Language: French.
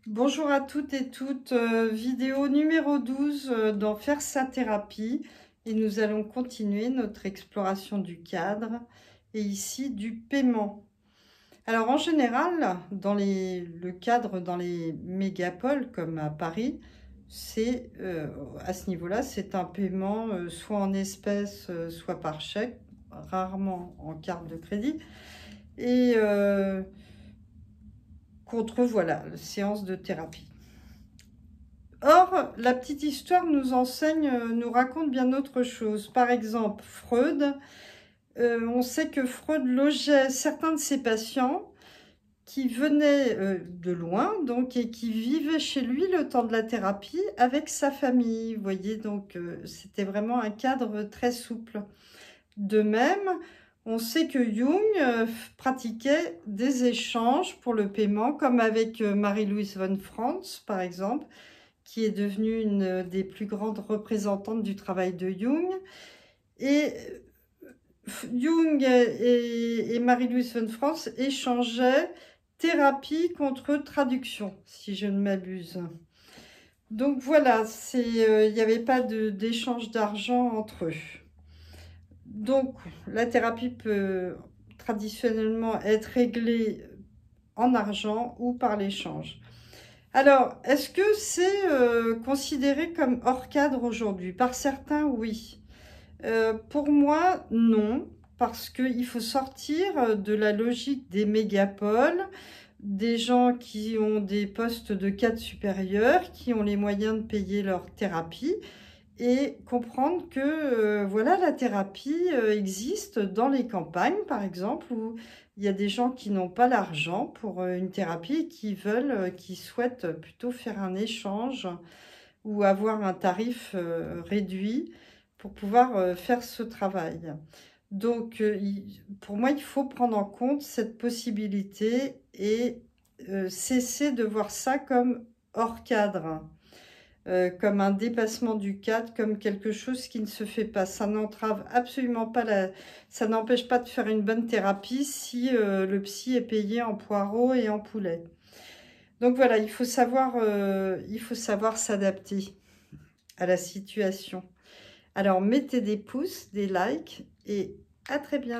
Bonjour à toutes et toutes, vidéo numéro 12 dans Faire sa thérapie, et nous allons continuer notre exploration du cadre et ici du paiement. Alors en général, le cadre dans les mégapoles comme à Paris, c'est à ce niveau-là, c'est un paiement soit en espèces, soit par chèque, rarement en carte de crédit, et contre, voilà, séance de thérapie. Or, la petite histoire nous enseigne, nous raconte bien autre chose. Par exemple, Freud, on sait que Freud logeait certains de ses patients qui venaient de loin, donc, et qui vivaient chez lui le temps de la thérapie avec sa famille. Vous voyez, donc c'était vraiment un cadre très souple. De même, on sait que Jung pratiquait des échanges pour le paiement, comme avec Marie-Louise von Franz, par exemple, qui est devenue une des plus grandes représentantes du travail de Jung. Et Jung et Marie-Louise von Franz échangeaient thérapie contre traduction, si je ne m'abuse. Donc voilà, il n'y avait pas d'échange d'argent entre eux. Donc la thérapie peut traditionnellement être réglée en argent ou par l'échange. Alors, est-ce que c'est considéré comme hors cadre aujourd'hui? Par certains, oui. Pour moi, non, parce qu'il faut sortir de la logique des mégapoles, des gens qui ont des postes de cadre supérieur, qui ont les moyens de payer leur thérapie, et comprendre que voilà, la thérapie existe dans les campagnes, par exemple, où il y a des gens qui n'ont pas l'argent pour une thérapie et qui souhaitent plutôt faire un échange ou avoir un tarif réduit pour pouvoir faire ce travail. Donc, pour moi, il faut prendre en compte cette possibilité et cesser de voir ça comme hors cadre. Comme un dépassement du cadre, comme quelque chose qui ne se fait pas. Ça n'entrave absolument pas ça n'empêche pas de faire une bonne thérapie si le psy est payé en poireaux et en poulet. Donc voilà, il faut savoir s'adapter à la situation. Alors mettez des pouces, des likes et à très bientôt.